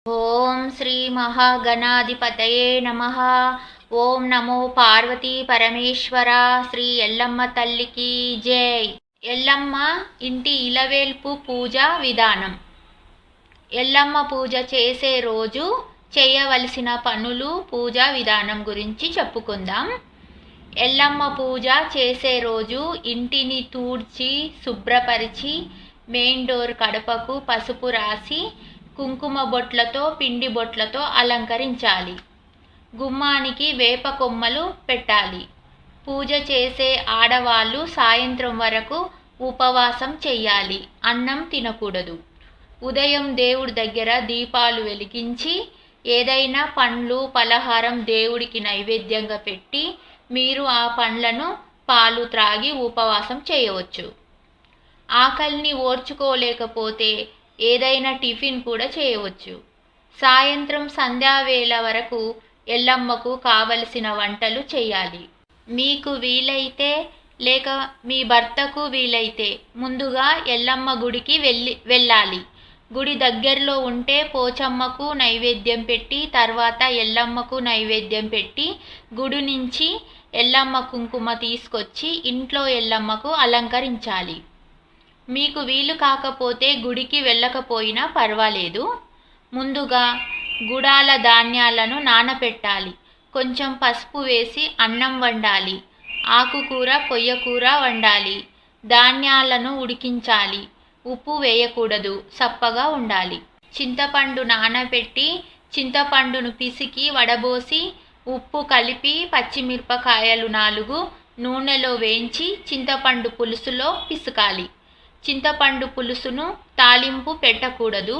ఓం శ్రీ మహాగణాధిపతయే నమః. ఓం నమో పార్వతీ పరమేశ్వర. శ్రీ ఎల్లమ్మ తల్లికి జై. ఎల్లమ్మ ఇంటి ఇలవేల్పు పూజ విధానం. ఎల్లమ్మ పూజ చేసే రోజు చేయవలసిన పనులు, పూజా విధానం గురించి చెప్పుకుందాం. ఎల్లమ్మ పూజ చేసే రోజు ఇంటిని తూడ్చి శుభ్రపరిచి మెయిన్ డోర్ కడపకు పసుపు రాసి కుంకుమ బొట్లతో, పిండి బొట్లతో అలంకరించాలి. గుమ్మానికి వేప కొమ్మలు పెట్టాలి. పూజ చేసే ఆడవాళ్ళు సాయంత్రం వరకు ఉపవాసం చెయ్యాలి. అన్నం తినకూడదు. ఉదయం దేవుడి దగ్గర దీపాలు వెలిగించి ఏదైనా పండ్లు, పలహారం దేవుడికి నైవేద్యంగా పెట్టి మీరు ఆ పండ్లను, పాలు త్రాగి ఉపవాసం చేయవచ్చు. ఆకలిని ఓర్చుకోలేకపోతే ఏదైనా టిఫిన్ కూడా చేయవచ్చు. సాయంత్రం సంధ్యావేళ వరకు ఎల్లమ్మకు కావలసిన వంటలు చేయాలి. మీకు వీలైతే లేక మీ భర్తకు వీలైతే ముందుగా ఎల్లమ్మ గుడికి వెళ్ళాలి. గుడి దగ్గరలో ఉంటే పోచమ్మకు నైవేద్యం పెట్టి తర్వాత ఎల్లమ్మకు నైవేద్యం పెట్టి గుడి నుంచి ఎల్లమ్మ కుంకుమ తీసుకొచ్చి ఇంట్లో ఎల్లమ్మకు అలంకరించాలి. మీకు వీలు కాకపోతే గుడికి వెళ్ళకపోయినా పర్వాలేదు. ముందుగా గుడాల ధాన్యాలను నానపెట్టాలి. కొంచెం పసుపు వేసి అన్నం వండాలి. ఆకుకూర, కొయ్యకూర వండాలి. ధాన్యాలను ఉడికించాలి. ఉప్పు వేయకూడదు, సప్పగా ఉండాలి. చింతపండు నానబెట్టి చింతపండును పిసికి వడబోసి ఉప్పు కలిపి పచ్చిమిరపకాయలు 4 నూనెలో వేయించి చింతపండు పులుసులో పిసకాలి. చింతపండు పులుసును తాలింపు పెట్టకూడదు.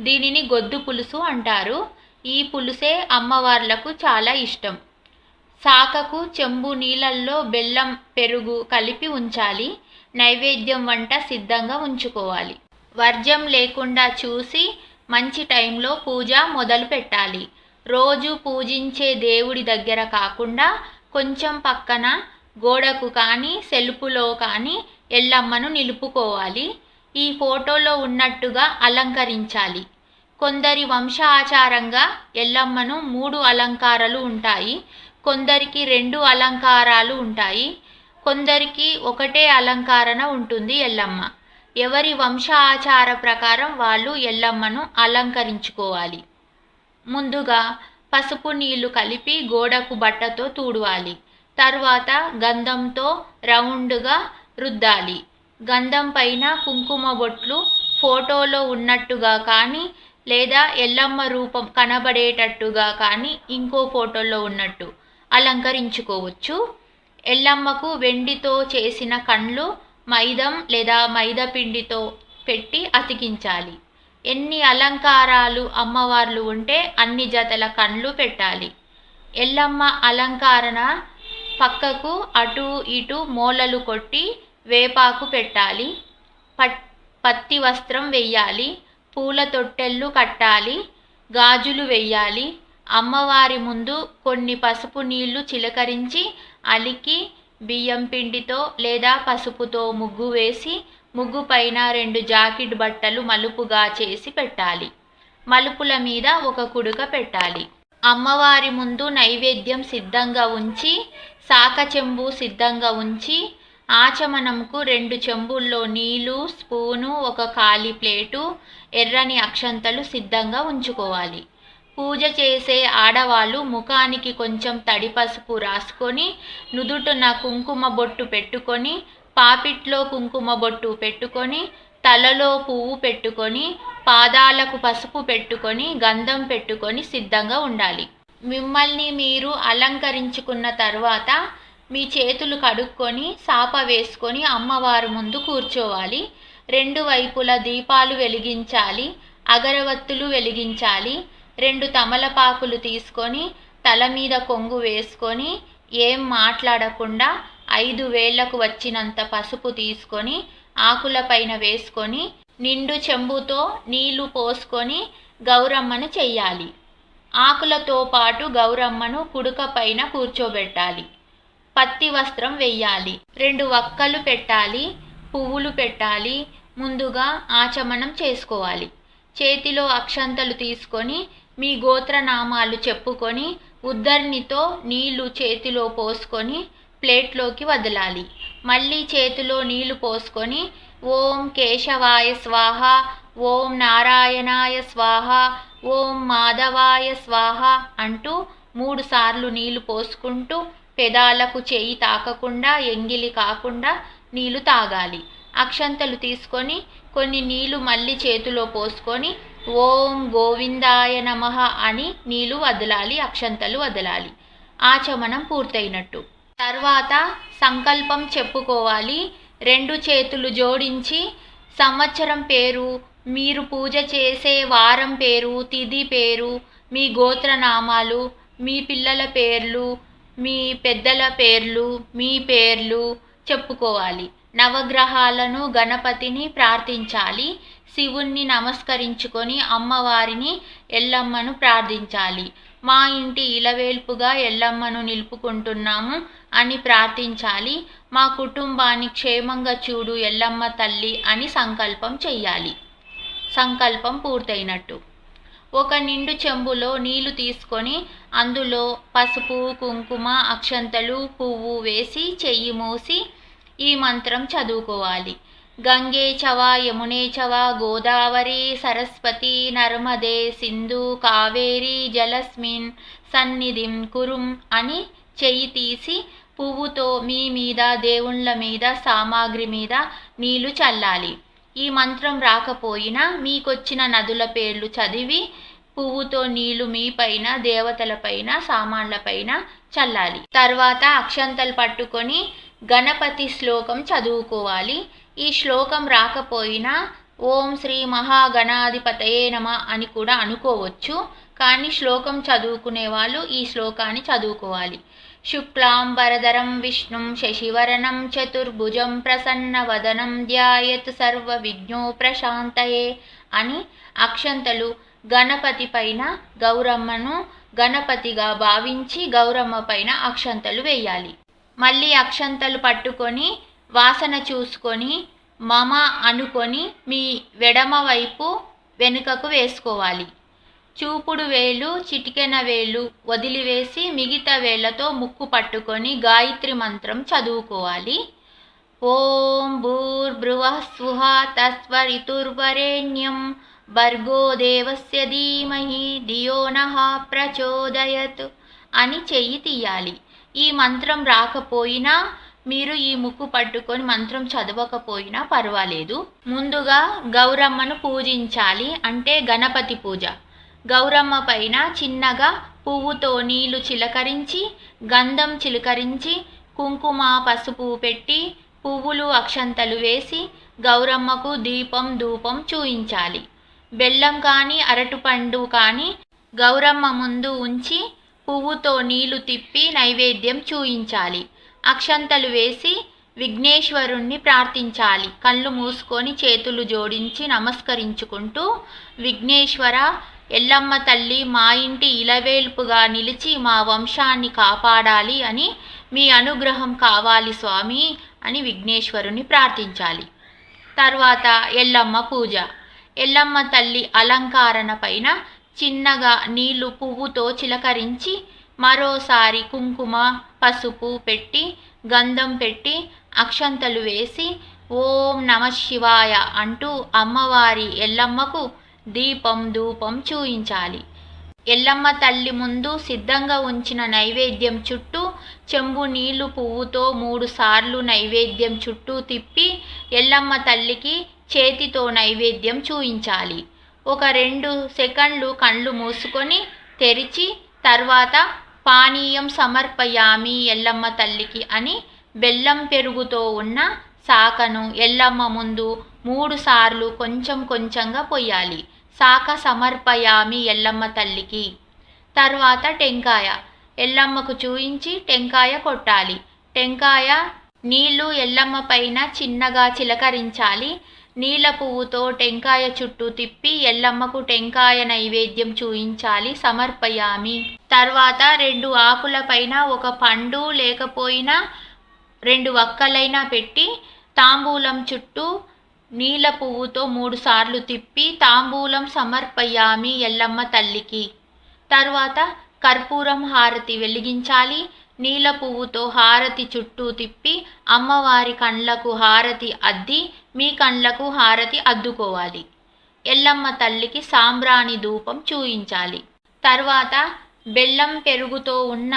దీనిని గొద్దు పులుసు అంటారు. ఈ పులుసే అమ్మవార్లకు చాలా ఇష్టం. శాఖకు చెంబు నీళ్ళల్లో బెల్లం, పెరుగు కలిపి ఉంచాలి. నైవేద్యం వంట సిద్ధంగా ఉంచుకోవాలి. వర్జ్యం లేకుండా చూసి మంచి టైంలో పూజ మొదలు పెట్టాలి. రోజు పూజించే దేవుడి దగ్గర కాకుండా కొంచెం పక్కన గోడకు కానీ సెల్పులో కానీ ఎల్లమ్మను నిలుపుకోవాలి. ఈ ఫోటోలో ఉన్నట్టుగా అలంకరించాలి. కొందరి వంశాచారంగా ఎల్లమ్మను 3 అలంకారాలు ఉంటాయి. కొందరికి 2 అలంకారాలు ఉంటాయి. కొందరికి ఒకటే అలంకరణ ఉంటుంది ఎల్లమ్మ. ఎవరి వంశాచార ప్రకారం వాళ్ళు ఎల్లమ్మను అలంకరించుకోవాలి. ముందుగా పసుపు నీళ్లు కలిపి గోడకు బట్టతో తుడవాలి. తర్వాత గంధంతో రౌండ్గా రుద్దాలి. గంధం పైన కుంకుమ బొట్లు ఫోటోలో ఉన్నట్టుగా కానీ లేదా ఎల్లమ్మ రూపం కనబడేటట్టుగా కానీ ఇంకో ఫోటోలో ఉన్నట్టు అలంకరించుకోవచ్చు. ఎల్లమ్మకు వెండితో చేసిన కండ్లు మైదం లేదా మైదాపిండితో పెట్టి అతికించాలి. ఎన్ని అలంకారాలు అమ్మవార్లు ఉంటే అన్ని జతల కండ్లు పెట్టాలి. ఎల్లమ్మ అలంకరణ పక్కకు అటు ఇటు మూలలు కొట్టి వేపాకు పెట్టాలి. పత్తి వస్త్రం వెయ్యాలి. పూల తొట్టెళ్ళు కట్టాలి. గాజులు వెయ్యాలి. అమ్మవారి ముందు కొన్ని పసుపు నీళ్లు చిలకరించి అలికి బియ్యం పిండితో లేదా పసుపుతో ముగ్గు వేసి ముగ్గు పైన 2 జాకెట్ బట్టలు మలుపుగా చేసి పెట్టాలి. మలుపుల మీద ఒక కుడుక పెట్టాలి. అమ్మవారి ముందు నైవేద్యం సిద్ధంగా ఉంచి శాఖ చెంబు సిద్ధంగా ఉంచి ఆచమనంకు 2 చెంబుల్లో నీళ్లు, స్పూను, ఒక ఖాళీ ప్లేటు, ఎర్రని అక్షంతలు సిద్ధంగా ఉంచుకోవాలి. పూజ చేసే ఆడవాళ్ళు ముఖానికి కొంచెం తడి పసుపు రాసుకొని నుదుటున కుంకుమ బొట్టు పెట్టుకొని పాపిట్లో కుంకుమ బొట్టు పెట్టుకొని తలలో పువ్వు పెట్టుకొని పాదాలకు పసుపు పెట్టుకొని గంధం పెట్టుకొని సిద్ధంగా ఉండాలి. మిమ్మల్ని మీరు అలంకరించుకున్న తర్వాత మీ చేతులు కడుక్కొని సాప వేసుకొని అమ్మవారి ముందు కూర్చోవాలి. 2 వైపులా దీపాలు వెలిగించాలి. అగరవత్తులు వెలిగించాలి. 2 తమలపాకులు తీసుకొని తల మీద కొంగు వేసుకొని ఏం మాట్లాడకుండా 5 వేళ్లకు వచ్చినంత పసుపు తీసుకొని ఆకులపైన వేసుకొని నిండు చెంబుతో నీళ్లు పోసుకొని గౌరమ్మను చెయ్యాలి. ఆకులతో పాటు గౌరమ్మను కుడుక పైన కూర్చోబెట్టాలి. పత్తి వస్త్రం వెయ్యాలి. 2 వక్కలు పెట్టాలి. పువ్వులు పెట్టాలి. ముందుగా ఆచమనం చేసుకోవాలి. చేతిలో అక్షంతలు తీసుకొని మీ గోత్రనామాలు చెప్పుకొని ఉద్దరణితో నీళ్లు చేతిలో పోసుకొని ప్లేట్లోకి వదలాలి. మళ్ళీ చేతిలో నీళ్లు పోసుకొని ఓం కేశవాయ స్వాహ, ఓం నారాయణాయ స్వాహ, ఓం మాధవాయ స్వాహ అంటూ 3 సార్లు నీళ్లు పోసుకుంటూ పెదాలకు చేయి తాకకుండా ఎంగిలి కాకుండా నీళ్లు తాగాలి. అక్షంతలు తీసుకొని కొన్ని నీళ్లు మళ్ళీ చేతిలో పోసుకొని ఓం గోవిందాయ నమః అని నీళ్లు వదలాలి, అక్షంతలు వదలాలి. ఆచమనం పూర్తయినట్టు. తర్వాత సంకల్పం చెప్పుకోవాలి. 2 చేతులు జోడించి సంవత్సరం పేరు, మీరు పూజ చేసే వారం పేరు, తిథి పేరు, మీ గోత్రనామాలు, మీ పిల్లల పేర్లు, మీ పెద్దల పేర్లు, మీ పేర్లు చెప్పుకోవాలి. నవగ్రహాలను, గణపతిని ప్రార్థించాలి. శివుణ్ణి నమస్కరించుకొని అమ్మవారిని, ఎల్లమ్మను ప్రార్థించాలి. మా ఇంటి ఇలవేల్పుగా ఎల్లమ్మను నిలుపుకుంటున్నాము అని ప్రార్థించాలి. మా కుటుంబాన్ని క్షేమంగా చూడు ఎల్లమ్మ తల్లి అని సంకల్పం చెయ్యాలి. సంకల్పం పూర్తయినట్టు. ఒక నిండు చెంబులో నీళ్లు తీసుకొని అందులో పసుపు, కుంకుమ, అక్షంతలు, పువ్వు వేసి చెయ్యి మూసి ఈ మంత్రం చదువుకోవాలి. గంగే చవ యమునే చవ గోదావరి సరస్వతి నర్మదే సింధు కావేరి జలస్మిన్ సన్నిధిం కురుం అని చెయ్యి తీసి పువ్వుతో మీ మీద, దేవుళ్ళ మీద, సామాగ్రి మీద నీళ్లు చల్లాలి. ఈ మంత్రం రాకపోయినా మీకొచ్చిన నదుల పేర్లు చదివి పువ్వుతో నీళ్లు మీపైన, దేవతలపైన, సామాన్లపైన చల్లాలి. తర్వాత అక్షంతలు పట్టుకొని గణపతి శ్లోకం చదువుకోవాలి. ఈ శ్లోకం రాకపోయినా ఓం శ్రీ మహాగణాధిపతయే నమః అని కూడా అనుకోవచ్చు. కానీ శ్లోకం చదువుకునే వాళ్ళు ఈ శ్లోకాన్ని చదువుకోవాలి. శుక్లాంబరధరం విష్ణుం శశివర్ణం చతుర్భుజం ప్రసన్నవదనం ధ్యాయత్ సర్వ విఘ్నోపశాంతయే అని అక్షంతలు గణపతి పైన, గౌరమ్మను గణపతిగా భావించి గౌరమ్మ పైన అక్షంతలు వేయాలి. మళ్ళీ అక్షంతలు పట్టుకొని వాసన చూసుకొని మమ అనుకొని మీ ఎడమ వైపు వెనుకకు వేసుకోవాలి. చూపుడు వేలు, చిటికెన వేలు వదిలివేసి మిగతా వేళ్లతో ముక్కు పట్టుకొని గాయత్రి మంత్రం చదువుకోవాలి. ఓం భూర్భువః స్వః తత్సవితుర్వరేణ్యం భర్గో దేవస్య ధీమహి ధియో నః ప్రచోదయత్ అని చెయ్యి తీయాలి. ఈ మంత్రం రాకపోయినా మీరు ఈ ముక్కు పట్టుకొని మంత్రం చదవకపోయినా పర్వాలేదు. ముందుగా గౌరమ్మను పూజించాలి, అంటే గణపతి పూజ. గౌరమ్మ పైన చిన్నగా పువ్వుతో నీళ్లు చిలకరించి, గంధం చిలకరించి, కుంకుమ పసుపు పెట్టి, పువ్వులు అక్షంతలు వేసి గౌరమ్మకు దీపం ధూపం చూయించాలి. బెల్లం కానీ అరటిపండు కానీ గౌరమ్మ ముందు ఉంచి పువ్వుతో నీళ్లు తిప్పి నైవేద్యం చూయించాలి. అక్షంతలు వేసి విఘ్నేశ్వరుణ్ణి ప్రార్థించాలి. కళ్ళు మూసుకొని చేతులు జోడించి నమస్కరించుకుంటూ విఘ్నేశ్వర, ఎల్లమ్మ తల్లి మా ఇంటి ఇలవేల్పుగా నిలిచి మా వంశాన్ని కాపాడాలి అని మీ అనుగ్రహం కావాలి స్వామి అని విఘ్నేశ్వరుని ప్రార్థించాలి. తర్వాత ఎల్లమ్మ పూజ. ఎల్లమ్మ తల్లి అలంకరణ పైన చిన్నగా నీళ్లు పువ్వుతో చిలకరించి మరోసారి కుంకుమ పసుపు పెట్టి, గంధం పెట్టి, అక్షంతలు వేసి ఓం నమః శివాయ అంటూ అమ్మవారి ఎల్లమ్మకు దీపం ధూపం చూయించాలి. ఎల్లమ్మ తల్లి ముందు సిద్ధంగా ఉంచిన నైవేద్యం చుట్టూ చెంబు నీళ్లు పువ్వుతో 3 సార్లు నైవేద్యం చుట్టూ తిప్పి ఎల్లమ్మ తల్లికి చేతితో నైవేద్యం చూయించాలి. ఒక 2 సెకండ్లు కళ్ళు మూసుకొని తెరిచి తర్వాత పానీయం సమర్పయామి ఎల్లమ్మ తల్లికి అని బెల్లం పెరుగుతో ఉన్న శాఖను ఎల్లమ్మ ముందు 3 సార్లు కొంచెం కొంచెంగా పొయ్యాలి. శాఖ సమర్పయామి ఎల్లమ్మ తల్లికి. తర్వాత టెంకాయ ఎల్లమ్మకు చూయించి టెంకాయ కొట్టాలి. టెంకాయ నీళ్లు ఎల్లమ్మ పైన చిన్నగా చిలకరించాలి. నీళ్ల పువ్వుతో టెంకాయ చుట్టూ తిప్పి ఎల్లమ్మకు టెంకాయ నైవేద్యం చూయించాలి. సమర్పయామి. తర్వాత 2 ఆకుల పైన ఒక పండు లేకపోయినా 2 వక్కలైనా పెట్టి తాంబూలం చుట్టూ నీల పువ్వుతో 3 సార్లు తిప్పి తాంబూలం సమర్పయామి ఎల్లమ్మ తల్లికి. తర్వాత కర్పూరం హారతి వెలిగించాలి. నీల పువ్వుతో హారతి చుట్టూ తిప్పి అమ్మవారి కండ్లకు హారతి అద్ది మీ కండ్లకు హారతి అద్దుకోవాలి. ఎల్లమ్మ తల్లికి సాంబ్రాణి ధూపం చూయించాలి. తర్వాత బెల్లం పెరుగుతో ఉన్న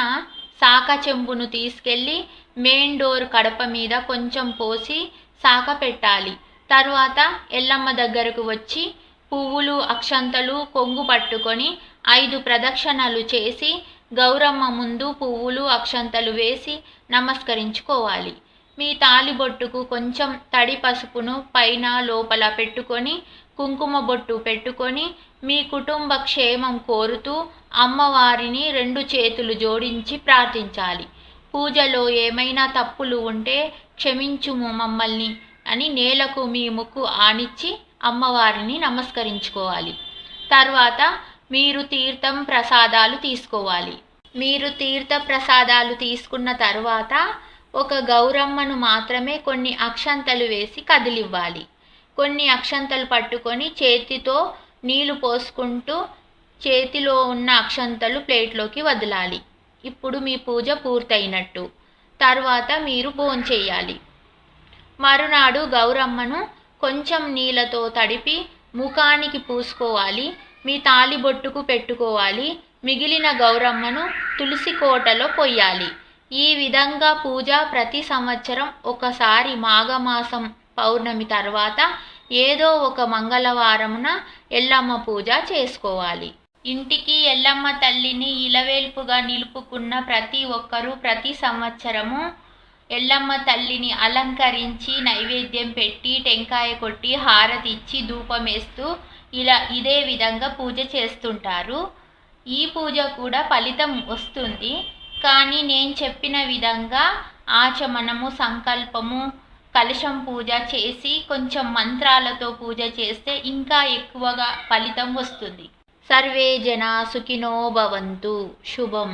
శాఖ చెంబును తీసుకెళ్ళి మెయిన్ డోర్ కడప మీద కొంచెం పోసి శాఖ పెట్టాలి. తర్వాత ఎల్లమ్మ దగ్గరకు వచ్చి పువ్వులు అక్షంతలు కొంగు పట్టుకొని 5 ప్రదక్షిణలు చేసి గౌరమ్మ ముందు పువ్వులు అక్షంతలు వేసి నమస్కరించుకోవాలి. మీ తాలిబొట్టుకు కొంచెం తడి పసుపును పైన లోపల పెట్టుకొని కుంకుమ బొట్టు పెట్టుకొని మీ కుటుంబ క్షేమం కోరుతూ అమ్మవారిని 2 చేతులు జోడించి ప్రార్థించాలి. పూజలో ఏమైనా తప్పులు ఉంటే క్షమించుము మమ్మల్ని అని నేలకు మీ ముక్కు ఆనిచ్చి అమ్మవారిని నమస్కరించుకోవాలి. తర్వాత మీరు తీర్థం ప్రసాదాలు తీసుకోవాలి. మీరు తీర్థ ప్రసాదాలు తీసుకున్న తర్వాత ఒక గౌరమ్మను మాత్రమే కొన్ని అక్షంతలు వేసి కదిలివ్వాలి. కొన్ని అక్షంతలు పట్టుకొని చేతితో నీళ్లు పోసుకుంటూ చేతిలో ఉన్న అక్షంతలు ప్లేట్లోకి వదలాలి. ఇప్పుడు మీ పూజ పూర్తయినట్టు. తర్వాత మీరు భోంచేయాలి. మరునాడు గౌరమ్మను కొంచెం నీళ్ళతో తడిపి ముఖానికి పూసుకోవాలి. మీ తాలిబొట్టుకు పెట్టుకోవాలి. మిగిలిన గౌరమ్మను తులసి కోటలో పొయ్యాలి. ఈ విధంగా పూజ ప్రతి సంవత్సరం ఒకసారి మాఘమాసం పౌర్ణమి తర్వాత ఏదో ఒక మంగళవారమున ఎల్లమ్మ పూజ చేసుకోవాలి. ఇంటికి ఎల్లమ్మ తల్లిని ఇలవేల్పుగా నిలుపుకున్న ప్రతి ఒక్కరూ ప్రతి సంవత్సరము ఎల్లమ్మ తల్లిని అలంకరించి నైవేద్యం పెట్టి టెంకాయ కొట్టి హారతి ఇచ్చి ధూపం వేస్తూ ఇదే విధంగా పూజ చేస్తుంటారు. ఈ పూజ కూడా ఫలితం వస్తుంది. కానీ నేను చెప్పిన విధంగా ఆచమనము సంకల్పము కలశం పూజ చేసి కొంచెం మంత్రాలతో పూజ చేస్తే ఇంకా ఎక్కువగా ఫలితం వస్తుంది. సర్వే జనా సుఖినో భవంతు. శుభం.